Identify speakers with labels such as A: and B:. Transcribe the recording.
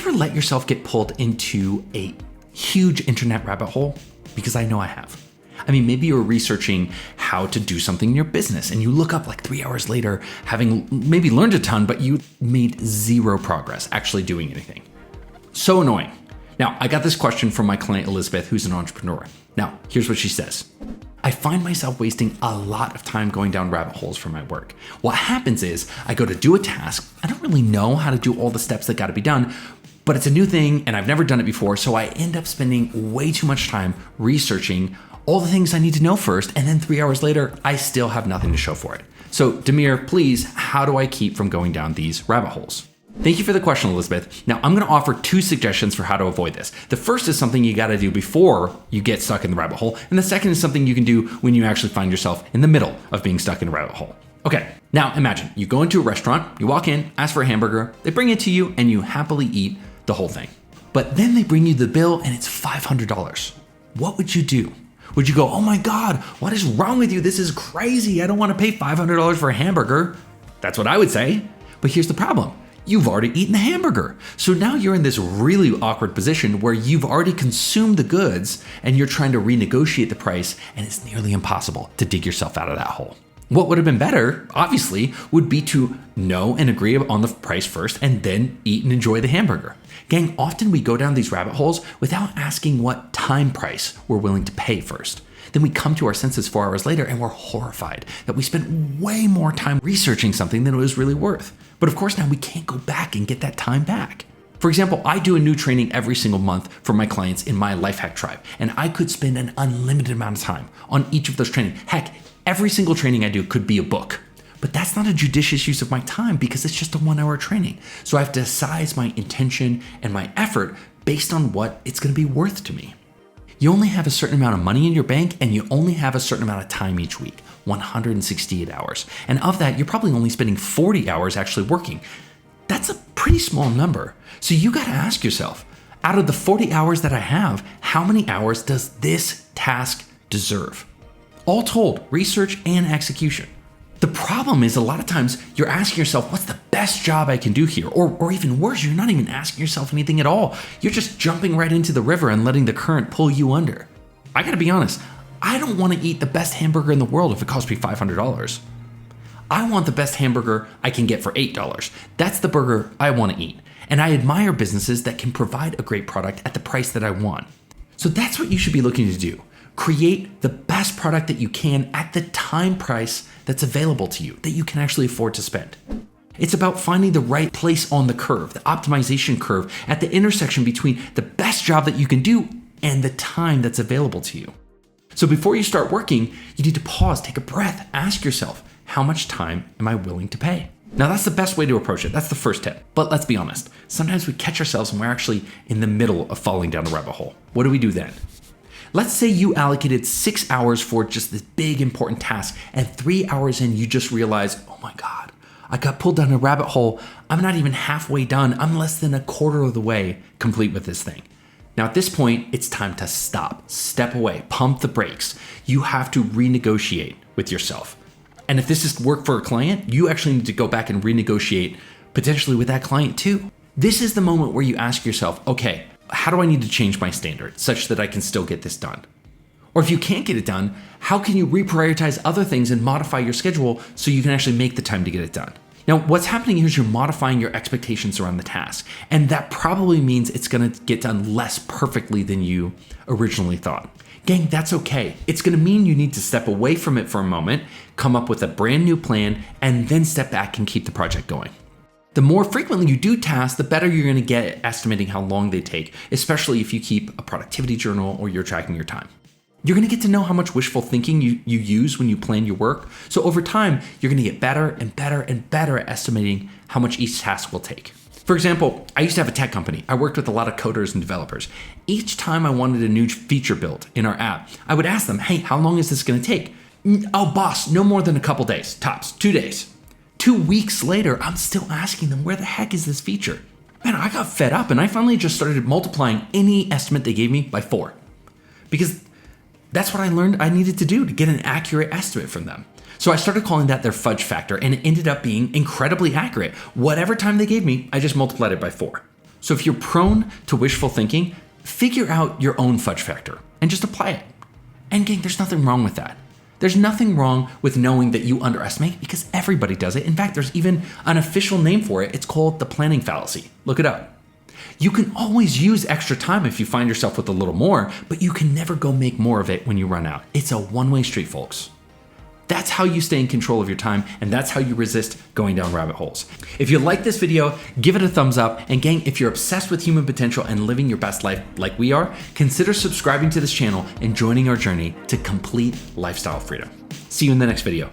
A: ever let yourself get pulled into a huge internet rabbit hole? Because I know I have. I mean, maybe you're researching how to do something in your business and you look up like 3 hours later, having maybe learned a ton, but you made zero progress actually doing anything. So annoying. Now, I got this question from my client, Elizabeth, who's an entrepreneur. Now, here's what she says. I find myself wasting a lot of time going down rabbit holes for my work. What happens is I go to do a task. I don't really know how to do all the steps that got to be done, but it's a new thing and I've never done it before. So I end up spending way too much time researching all the things I need to know first. And then 3 hours later, I still have nothing to show for it. So Demir, please, how do I keep from going down these rabbit holes? Thank you for the question, Elizabeth. Now, I'm going to offer 2 suggestions for how to avoid this. The first is something you got to do before you get stuck in the rabbit hole. And the second is something you can do when you actually find yourself in the middle of being stuck in a rabbit hole. Okay, now imagine you go into a restaurant, you walk in, ask for a hamburger, they bring it to you, and you happily eat the whole thing. But then they bring you the bill and it's $500. What would you do? Would you go, oh my God, what is wrong with you? This is crazy. I don't want to pay $500 for a hamburger. That's what I would say. But here's the problem. You've already eaten the hamburger. So now you're in this really awkward position where you've already consumed the goods and you're trying to renegotiate the price, and it's nearly impossible to dig yourself out of that hole. What would have been better, obviously, would be to know and agree on the price first and then eat and enjoy the hamburger. Gang, often we go down these rabbit holes without asking what time price we're willing to pay first. Then we come to our senses 4 hours later and we're horrified that we spent way more time researching something than it was really worth. But of course now we can't go back and get that time back. For example, I do a new training every single month for my clients in my Lifehack tribe, and I could spend an unlimited amount of time on each of those trainings. Heck, every single training I do could be a book. But that's not a judicious use of my time because it's just a 1 hour training. So I have to size my intention and my effort based on what it's going to be worth to me. You only have a certain amount of money in your bank and you only have a certain amount of time each week, 168 hours. And of that, you're probably only spending 40 hours actually working. That's a pretty small number. So you got to ask yourself, out of the 40 hours that I have, how many hours does this task deserve? All told, research and execution. The problem is a lot of times you're asking yourself, what's the best job I can do here? Or even worse, you're not even asking yourself anything at all. You're just jumping right into the river and letting the current pull you under. I gotta be honest, I don't want to eat the best hamburger in the world if it costs me $500. I want the best hamburger I can get for $8. That's the burger I want to eat. And I admire businesses that can provide a great product at the price that I want. So that's what you should be looking to do. Create the best product that you can at the time price that's available to you, that you can actually afford to spend. It's about finding the right place on the curve, the optimization curve, at the intersection between the best job that you can do and the time that's available to you. So before you start working, you need to pause, take a breath, ask yourself, how much time am I willing to pay? Now that's the best way to approach it. That's the first tip. But let's be honest, sometimes we catch ourselves and we're actually in the middle of falling down a rabbit hole. What do we do then? Let's say you allocated 6 hours for just this big important task, and 3 hours in you just realize, oh my God, I got pulled down a rabbit hole. I'm not even halfway done. I'm less than a quarter of the way complete with this thing. Now at this point, it's time to stop, step away, pump the brakes. You have to renegotiate with yourself. And if this is work for a client, you actually need to go back and renegotiate potentially with that client too. This is the moment where you ask yourself, okay, how do I need to change my standard such that I can still get this done? Or if you can't get it done, how can you reprioritize other things and modify your schedule so you can actually make the time to get it done? Now, what's happening here is you're modifying your expectations around the task, and that probably means it's going to get done less perfectly than you originally thought. Gang, that's okay. It's going to mean you need to step away from it for a moment, come up with a brand new plan, and then step back and keep the project going. The more frequently you do tasks, the better you're going to get at estimating how long they take, especially if you keep a productivity journal or you're tracking your time. You're going to get to know how much wishful thinking you use when you plan your work. So over time, you're going to get better and better and better at estimating how much each task will take. For example, I used to have a tech company. I worked with a lot of coders and developers. Each time I wanted a new feature built in our app, I would ask them, hey, how long is this going to take? Oh, boss, no more than a couple days, tops, 2 days. 2 weeks later, I'm still asking them, where the heck is this feature? Man, I got fed up and I finally just started multiplying any estimate they gave me by 4. Because that's what I learned I needed to do to get an accurate estimate from them. So I started calling that their fudge factor, and it ended up being incredibly accurate. Whatever time they gave me, I just multiplied it by 4. So if you're prone to wishful thinking, figure out your own fudge factor and just apply it. And gang, there's nothing wrong with that. There's nothing wrong with knowing that you underestimate because everybody does it. In fact, there's even an official name for it. It's called the planning fallacy. Look it up. You can always use extra time if you find yourself with a little more, but you can never go make more of it when you run out. It's a one-way street, folks. That's how you stay in control of your time, and that's how you resist going down rabbit holes. If you like this video, give it a thumbs up, and gang, if you're obsessed with human potential and living your best life like we are, consider subscribing to this channel and joining our journey to complete lifestyle freedom. See you in the next video.